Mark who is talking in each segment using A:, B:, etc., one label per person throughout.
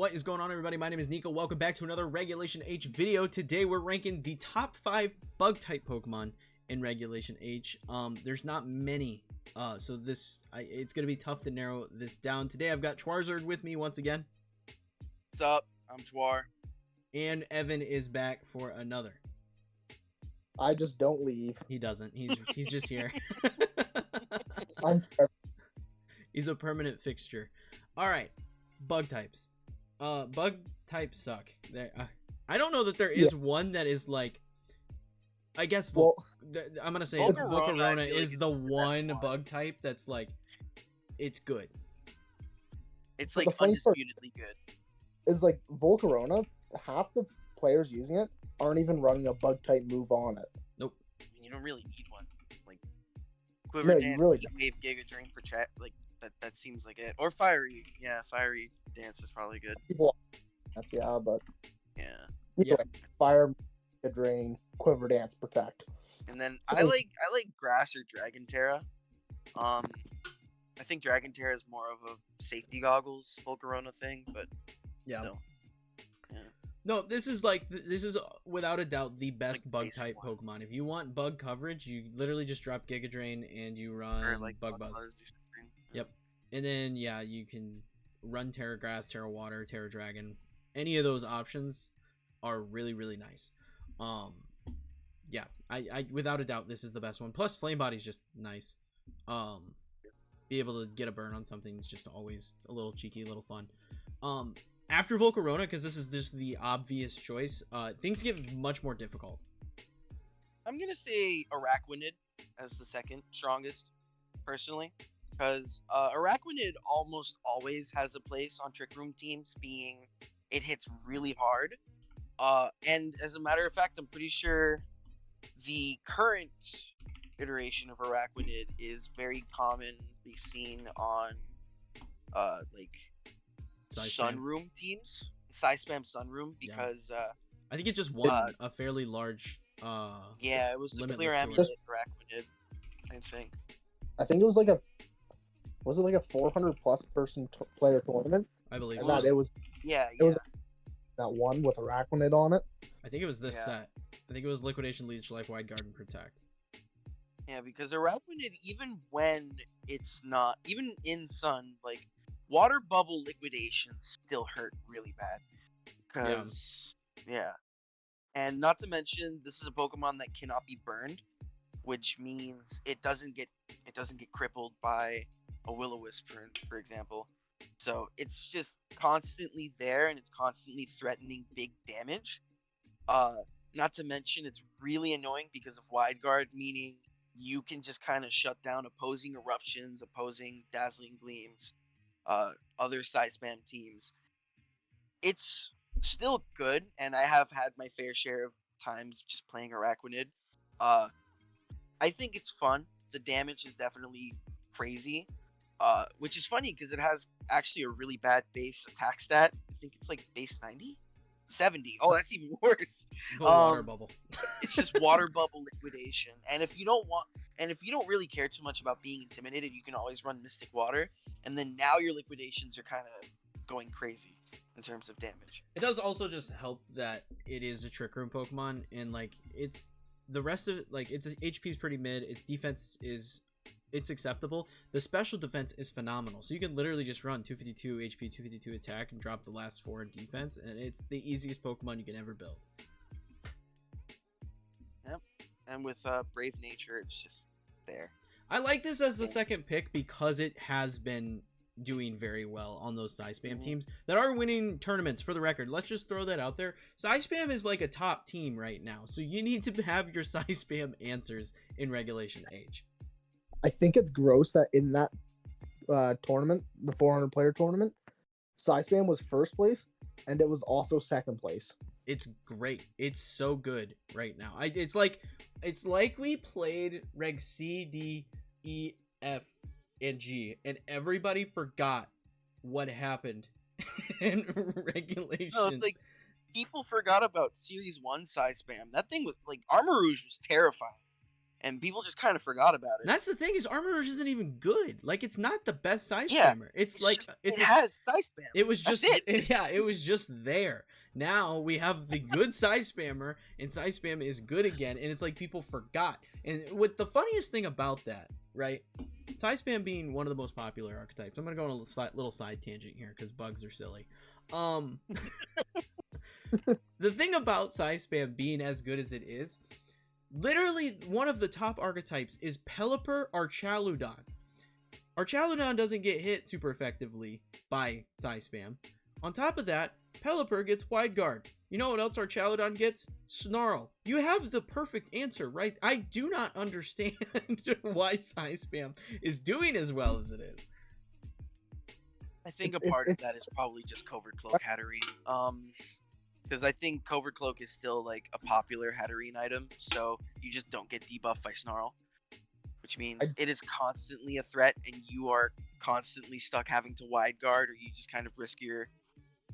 A: What is going on, everybody? My name is Kneeckoh. Welcome back to another Regulation H video. Today we're ranking the top 5 bug type Pokemon in Regulation H. There's not many, so it's gonna be tough to narrow this down. Today I've got Charizard with me once again.
B: What's up? I'm Chwar.
A: And Evan is back for another.
C: I just don't leave.
A: He doesn't. He's just here.
C: I'm
A: He's a permanent fixture. All right, bug types. Bug types suck. I don't know that there is one that is like. I guess I'm gonna say Volcarona is the one bug type that's like, it's good.
B: It's like undisputedly good.
C: Is like Volcarona. Half the players using it aren't even running a bug type move on it.
A: Nope.
B: I mean, you don't really need one. Like Quiver Dance,
C: really
B: Wave, Giga Drain for chat. Like that seems like it. Or Fiery. Yeah, Fiery Dance is probably good.
C: That's but
B: yeah.
C: Fire, Drain, Quiver Dance, Protect.
B: And then I like Grass or Dragon Terra. I think Dragon Terra is more of a safety goggles Volcarona thing, but
A: yeah.
B: No.
A: No, this is without a doubt the best like bug type Pokemon. If you want bug coverage, you literally just drop Giga Drain and you run Bug Buzz. Yep. And then yeah, you can run Terra Grass, Terra Water, Terra Dragon. Any of those options are really, really nice. Yeah, I without a doubt this is the best one. Plus Flame Body's just nice. Be able to get a burn on something is just always a little cheeky, a little fun. After Volcarona, because this is just the obvious choice, things get much more difficult.
B: I'm gonna say Araquanid as the second strongest, personally, because Araquanid almost always has a place on Trick Room teams, being it hits really hard. And as a matter of fact, I'm pretty sure the current iteration of Araquanid is very commonly seen on like Sunroom teams, Spam Sunroom, because
A: I think it just won a fairly large
B: yeah, it was the clear amulet Araquanid, I think.
C: I think it was like a 400+ person player tournament?
A: I believe
C: so. It was that one with Araquanid on it.
A: I think it was this set. I think it was Liquidation, Leech, Life, Wide Guard, and Protect.
B: Yeah, because Araquanid, even when it's not, even in Sun, like Water Bubble Liquidation still hurt really bad. Because and not to mention, this is a Pokemon that cannot be burned, which means it doesn't get crippled by a Will-O-Wisp, for example. So it's just constantly there, and it's constantly threatening big damage. Not to mention, it's really annoying because of Wide Guard, meaning you can just kind of shut down opposing Eruptions, opposing Dazzling Gleams, other side spam teams. It's still good, and I have had my fair share of times just playing Araquanid. I think it's fun. The damage is definitely crazy, which is funny because it has actually a really bad base attack stat. I think it's like base 90? 70. Oh, that's even worse.
A: Water Bubble.
B: It's just Water Bubble Liquidation. And if you don't really care too much about being intimidated, you can always run Mystic Water, and then now your liquidations are kind of going crazy in terms of damage.
A: It does also just help that it is a Trick Room Pokemon, and like it's the rest of it, like its HP is pretty mid, its defense is acceptable. The special defense is phenomenal, so you can literally just run 252 HP, 252 attack, and drop the last 4 in defense, and it's the easiest Pokemon you can ever build.
B: Yep, and with Brave Nature, it's just there. I
A: like this as the second pick because it has been doing very well on those Spam teams that are winning tournaments. For the record, let's just throw that out there. Spam is like a top team right now, so you need to have your Spam answers in Regulation H.
C: I think it's gross that in that tournament, the 400 player tournament, Spam was first place, and it was also second place.
A: It's great. It's so good right now. It's like we played Reg C, D, E, F, and G, and everybody forgot what happened in Regulations.
B: No, it's like people forgot about Series 1 Spam. That thing was like Armor Rouge was terrifying. and people just kind of forgot about it.
A: And that's the thing, is Armor Rush isn't even good. Like, it's not the best Size Spammer. It's like
B: just,
A: it
B: has Size Spam.
A: It was just it was just there. Now we have the good Size Spammer, and Size Spam is good again, and it's like people forgot. And what the funniest thing about that, right? Size Spam being one of the most popular archetypes. I'm gonna go on a little side tangent here because bugs are silly. The thing about Size Spam being as good as it is, literally one of the top archetypes is Pelipper Archaludon. Archaludon doesn't get hit super effectively by Size Spam. On top of that, Pelipper gets Wide Guard. You know what else Archaludon gets? Snarl. You have the perfect answer, right? I do not understand why Size Spam is doing as well as it is.
B: I think a part of that is probably just Covert Cloak Hatterene. Because I think Covert Cloak is still like a popular Hatterene item, so you just don't get debuffed by Snarl. Which means it is constantly a threat, and you are constantly stuck having to Wide Guard, or you just kind of risk your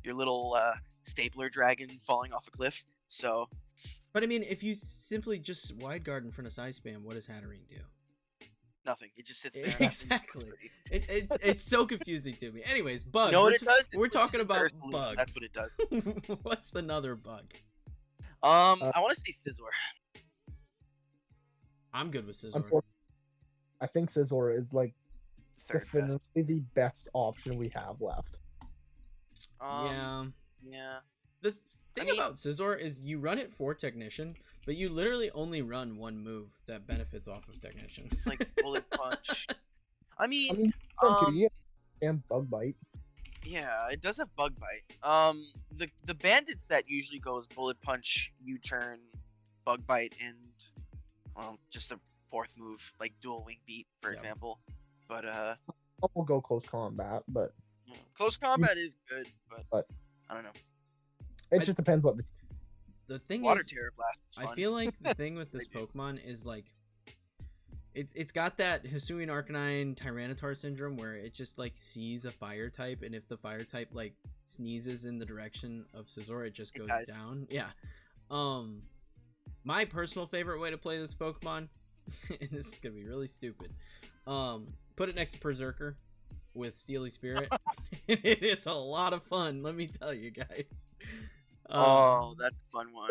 B: little stapler dragon falling off a cliff. So,
A: but I mean, if you simply just Wide Guard in front of Size Spam, what does Hatterene do?
B: Nothing. It just sits there.
A: Exactly. It's so confusing to me. Anyways, bugs.
B: You know what it does?
A: We're talking about bugs.
B: That's what it does.
A: What's another bug?
B: I want to say Scizor.
A: I'm good with Scizor.
C: I think Scizor is like definitely the best option we have left.
A: Yeah. The thing about Scizor is you run it for Technician, but you literally only run one move that benefits off of Technician.
B: It's like Bullet Punch.
C: And Bug Bite.
B: Yeah, it does have Bug Bite. The Bandit set usually goes Bullet Punch, U-Turn, Bug Bite, and just a fourth move like Dual Wing Beat, for example. But
C: we'll go Close Combat, but
B: Close Combat is good, but I don't know.
C: It just depends what
A: the thing
B: Water
A: is.
B: Terror Blast is fun.
A: I feel like the thing with this Pokemon is like it's got that Hisuian Arcanine Tyranitar syndrome where it just like sees a fire type, and if the fire type like sneezes in the direction of Scizor, it just goes down. Yeah. My personal favorite way to play this Pokemon, and this is gonna be really stupid, put it next to Berserker with Steely Spirit. It is a lot of fun, let me tell you guys.
B: That's a fun one.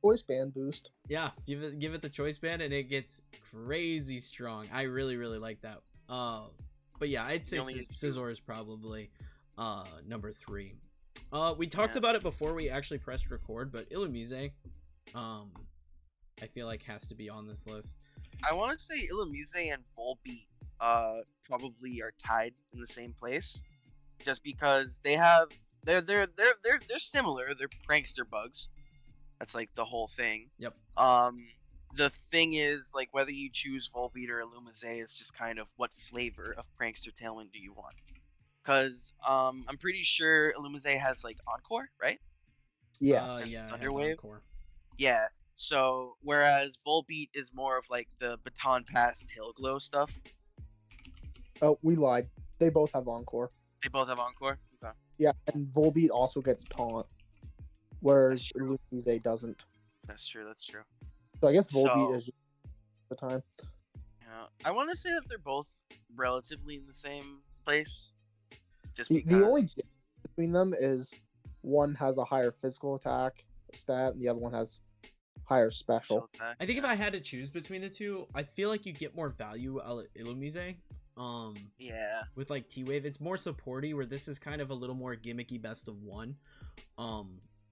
C: Choice Band boost.
A: Yeah, give it the Choice Band, and it gets crazy strong. I really like that. But yeah, I'd say Scizor is probably number 3. We talked about it before we actually pressed record, but Illumise, I feel like has to be on this list.
B: I want to say Illumise and Volbeat probably are tied in the same place, just because they're similar. They're prankster bugs. That's like the whole thing.
A: Yep.
B: The thing is, like, whether you choose Volbeat or Illumise, it's just kind of what flavor of prankster Tailwind do you want? Because I'm pretty sure Illumise has like Encore, right?
C: Yes.
A: Yeah.
B: Thunderwave. Yeah. So whereas Volbeat is more of like the Baton Pass Tail Glow stuff.
C: Oh, we lied. They both have Encore.
B: They both have Encore? Okay.
C: Yeah, and Volbeat also gets Taunt, whereas Illumise doesn't.
B: That's true.
C: So I guess Volbeat is just the time.
B: Yeah, I want to say that they're both relatively in the same place. Just
C: the only difference between them is one has a higher physical attack stat, and the other one has higher special.
A: I think if I had to choose between the two, I feel like you get more value out of Illumise.
B: Yeah.
A: With like T-Wave, it's more supporty, where this is kind of a little more gimmicky best of one.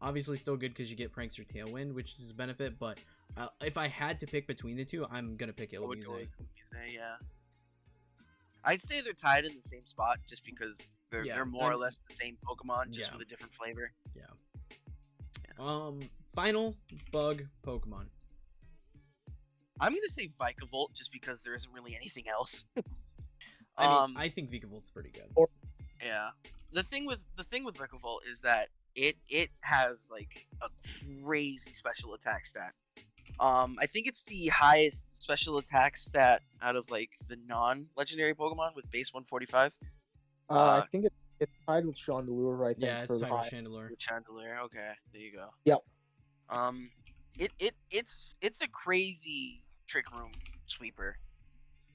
A: Obviously still good because you get Prankster Tailwind, which is a benefit, but if I had to pick between the two, I'm gonna pick Illumise.
B: Yeah. I'd say they're tied in the same spot just because they're more or less the same Pokemon, just with a different flavor.
A: Yeah. Final bug Pokemon.
B: I'm gonna say Vikavolt just because there isn't really anything else.
A: I think Vikavolt's pretty good.
B: Yeah. The thing with Vikavolt is that it has like a crazy special attack stat. I think it's the highest special attack stat out of like the non-legendary Pokemon with base 145.
C: I think it's tied with Chandelure, I think.
A: Yeah, it's tied with Chandelure.
B: Chandelure, okay, there you go.
C: Yep.
B: It's a crazy trick room sweeper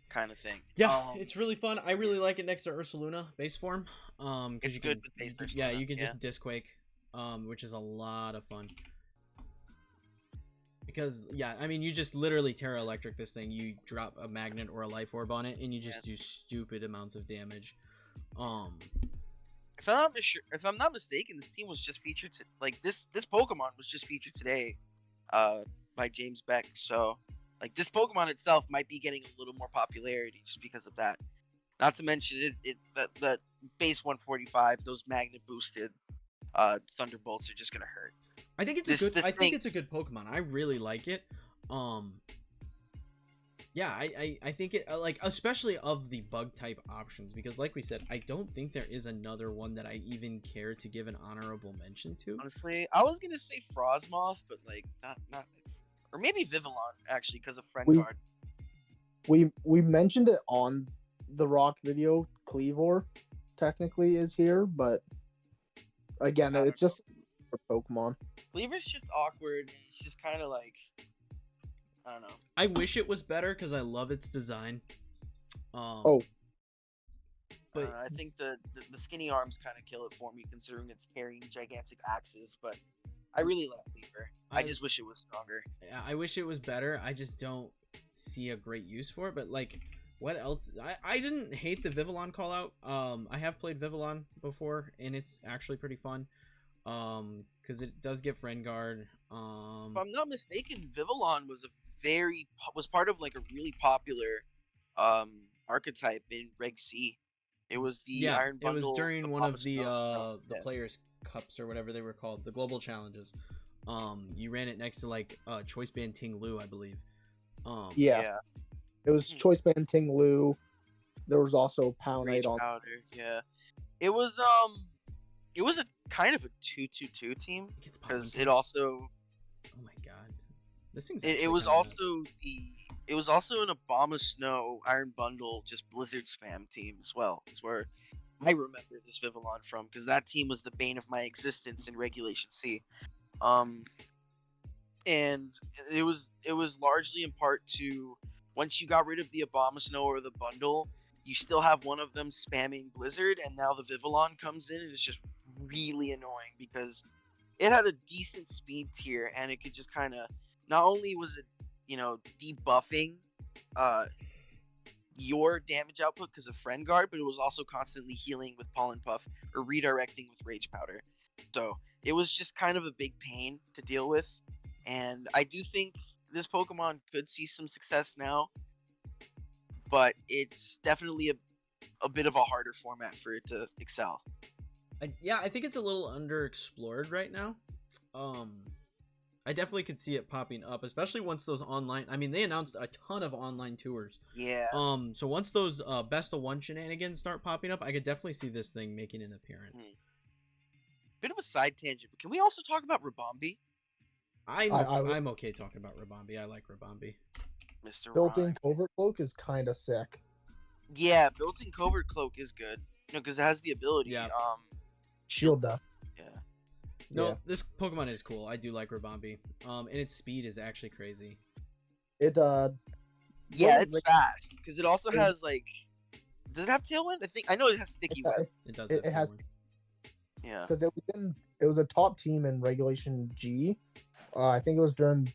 B: kind of thing.
A: Yeah, it's really fun. I really like it next to Ursaluna base form. Because
B: it's
A: you
B: good
A: can,
B: with base Ursaluna.
A: yeah, you can just Disquake, which is a lot of fun. Because yeah, I mean, you just literally Terra Electric this thing. You drop a magnet or a life orb on it, and you just do stupid amounts of damage.
B: If I'm not mistaken, this team was just featured this Pokemon was just featured today, by James Beck. So, like, this Pokemon itself might be getting a little more popularity just because of that. Not to mention the base 145, those magnet boosted Thunderbolts are just gonna hurt.
A: I think it's it's a good Pokemon. I really like it. Yeah, I think it, like, especially of the bug type options, because like we said, I don't think there is another one that I even care to give an honorable mention to.
B: Honestly, I was gonna say Frosmoth, but like not or maybe Vivalon actually, because of Friend Guard.
C: We mentioned it on the Rock video. Cleavor technically is here, but again, it's just a Pokemon.
B: Cleavor's just awkward. It's just kind of like, I don't know.
A: I wish it was better because I love its design.
B: But I think the skinny arms kind of kill it for me, considering it's carrying gigantic axes. But I really like Cleaver. I just wish it was stronger.
A: Yeah, I wish it was better. I just don't see a great use for it. But like, what else? I didn't hate the Vivalon call out. I have played Vivalon before, and it's actually pretty fun. Because it does get Friend Guard.
B: If I'm not mistaken, Vivalon was part of like a really popular archetype in Reg C. It was the Iron Bundle.
A: It was during one of the Players Cups or whatever they were called, the global challenges. You ran it next to like Choice Band Ting Lu, I believe.
C: It was Choice Band Ting Lu. There was also Poundade on.
B: Powder, yeah. It was a kind of a 2-2-2 team because it also.
A: Oh my god, this thing's.
B: It was also an Obama Snow Iron Bundle just Blizzard spam team as well. Is where I remember this Vivalon from, because that team was the bane of my existence in Regulation C. And it was largely in part to, once you got rid of the Obama Snow or the bundle, you still have one of them spamming Blizzard, and now the Vivalon comes in and it's just really annoying because it had a decent speed tier, and it could just kind of, not only was it, debuffing your damage output because of Friend Guard, but it was also constantly healing with Pollen Puff or redirecting with Rage Powder. So it was just kind of a big pain to deal with, and I do think this Pokemon could see some success now, but it's definitely a bit of a harder format for it to excel.
A: I think it's a little underexplored right now. I definitely could see it popping up, especially once those online. I mean, they announced a ton of online tours.
B: Yeah.
A: So once those best of one shenanigans start popping up, I could definitely see this thing making an appearance.
B: Bit of a side tangent, but can we also talk about Rabombi?
A: I'm okay talking about Rabombi. I like Rabombi.
B: Mr.
C: Built-in Covert Cloak is kind of sick.
B: Yeah, built-in Covert Cloak is good. Because it has the ability.
C: Yeah. Shield Death.
B: Yeah.
A: No, this Pokemon is cool. I do like Rabombi. And its speed is actually crazy.
C: It
B: yeah, it's fast because it also has like. Does it have Tailwind? I know it has Sticky Web.
A: It does.
C: It has.
B: Yeah.
C: Because it was a top team in Regulation G. I think it was during.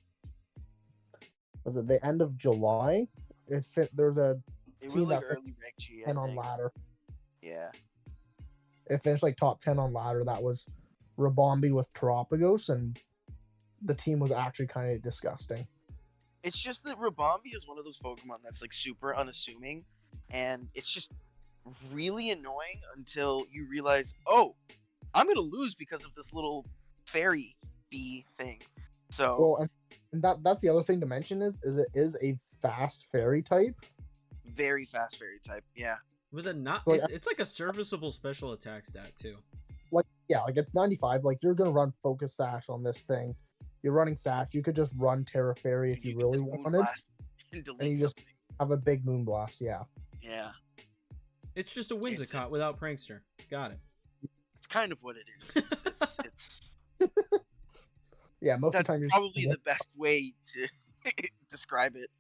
C: Was it the end of July? There's a.
B: It was like early Reg G.
C: 10 on ladder.
B: Yeah.
C: It finished like top 10 on ladder. That was Rabombi with Terapagos, and the team was actually kind of disgusting.
B: It's just that Rabombi is one of those Pokemon that's like super unassuming, and it's just really annoying until you realize, oh, I'm gonna lose because of this little fairy bee thing. So
C: well, and that's the other thing to mention is it is a fast fairy type.
B: Very fast fairy type, yeah.
A: With a it's like a serviceable special attack stat too.
C: Like it's 95. Like you're gonna run Focus Sash on this thing. You're running Sash. You could just run Terra Fairy if you really wanted,
B: and
C: you just have a big Moonblast. Yeah.
B: Yeah.
A: It's just a Whimsicott without Prankster. Got it.
B: It's kind of what it is. It's
C: yeah, most of the time
B: probably the best way to describe it.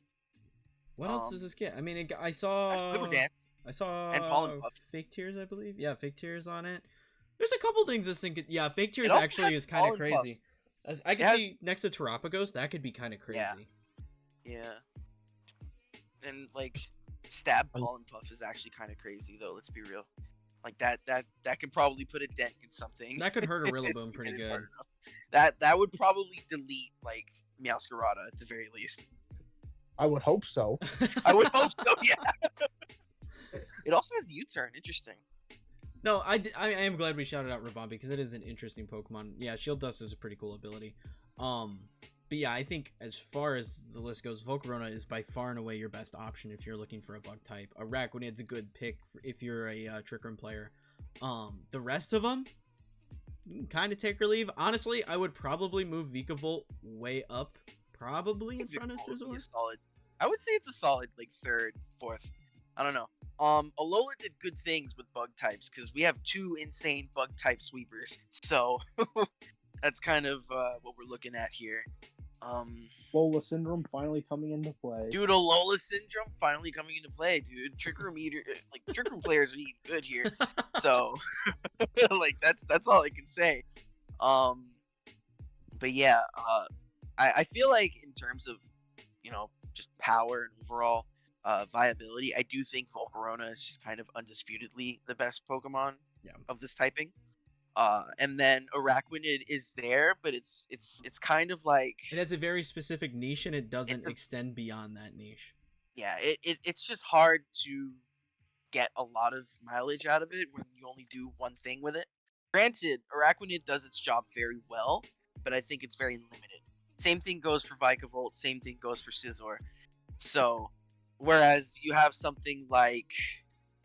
A: What else does this get? I mean, I saw
B: and Pollen Puff.
A: Fake Tears, I believe. Yeah, Fake Tears on it. There's a couple things this thing could... Yeah, Fake Tears actually is kind of crazy. As I can see next to Terapagos, that could be kind of crazy.
B: Yeah. And like Stab Pollen Puff is actually kind of crazy though, let's be real. Like that could probably put a dent in something.
A: That could hurt a Rillaboom pretty good.
B: That would probably delete like Meowscarada at the very least.
C: I would hope so.
B: I would hope so, yeah. It also has U-turn, interesting.
A: No, I am glad we shouted out Ribombee because it is an interesting Pokemon. Yeah, Shield Dust is a pretty cool ability. But yeah, I think as far as the list goes, Volcarona is by far and away your best option if you're looking for a bug type. Araquanid's a good pick if you're a Trick Room player. The rest of them, you can kind of take or leave. Honestly, I would probably move Vikavolt way up, probably in front of Scizor.
B: Solid. I would say it's a solid like third, fourth. I don't know. Alola did good things with bug types because we have 2 insane bug type sweepers. So that's kind of what we're looking at here.
C: Alola Syndrome finally coming into play.
B: Dude, Alola Syndrome finally coming into play, dude. Trick Room players are eating good here. So like that's all I can say. But yeah, I feel like in terms of, you know, just power and overall viability, I do think Volcarona is just kind of undisputedly the best Pokemon of this typing. And then Araquanid is there, but it's kind of like
A: it has a very specific niche and it doesn't extend beyond that niche.
B: Yeah, it's just hard to get a lot of mileage out of it when you only do one thing with it. Granted, Araquanid does its job very well, but I think it's very limited. Same thing goes for Vikavolt, same thing goes for Scizor. So, whereas you have something like,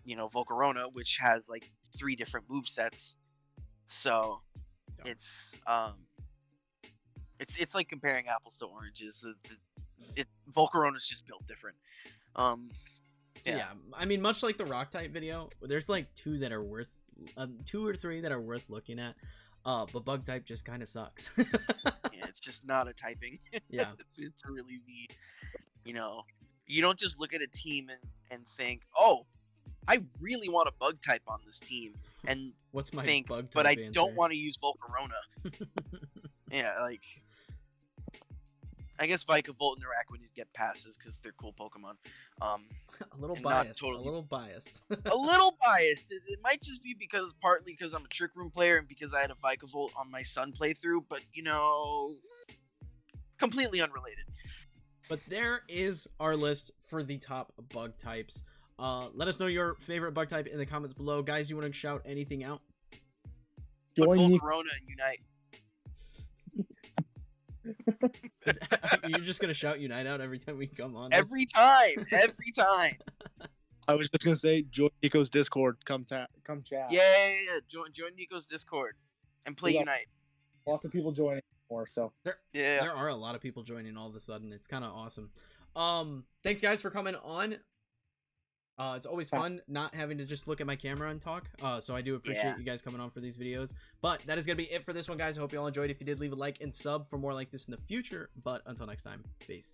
B: you know, Volcarona, which has like 3 different movesets. So it's like comparing apples to oranges. Volcarona's just built different.
A: Yeah, I mean, much like the Rock type video, there's like 2 that are worth 2 or 3 that are worth looking at. But bug type just kind of sucks.
B: Yeah, it's just not a typing.
A: Yeah,
B: it's really the, you know, you don't just look at a team and think, oh, I really want a bug type on this team, and
A: what's my
B: think,
A: bug type
B: but I
A: answer?
B: don't want to use Volcarona. Yeah, like I guess Vikavolt and Araquanid get passes because they're cool Pokemon.
A: A little biased. A little biased.
B: A little biased. It might just be partly because I'm a Trick Room player and because I had a Vikavolt on my Sun playthrough, but you know, completely unrelated.
A: But there is our list for the top bug types. Let us know your favorite bug type in the comments below. Guys, you want to shout anything out?
B: Join Volcarona and Unite.
A: You're just going to shout Unite out every time we come on?
B: Every time! Every time!
C: I was just going to say, join Kneeckoh's Discord. Come chat.
B: Yeah. Join Kneeckoh's Discord. And play Unite.
C: Lots of people joining more, so.
A: There are a lot of people joining all of a sudden. It's kind of awesome. Thanks, guys, for coming on. It's always fun not having to just look at my camera and talk. So I do appreciate you guys coming on for these videos. But that is going to be it for this one, guys. I hope you all enjoyed. If you did, leave a like and sub for more like this in the future. But until next time, peace.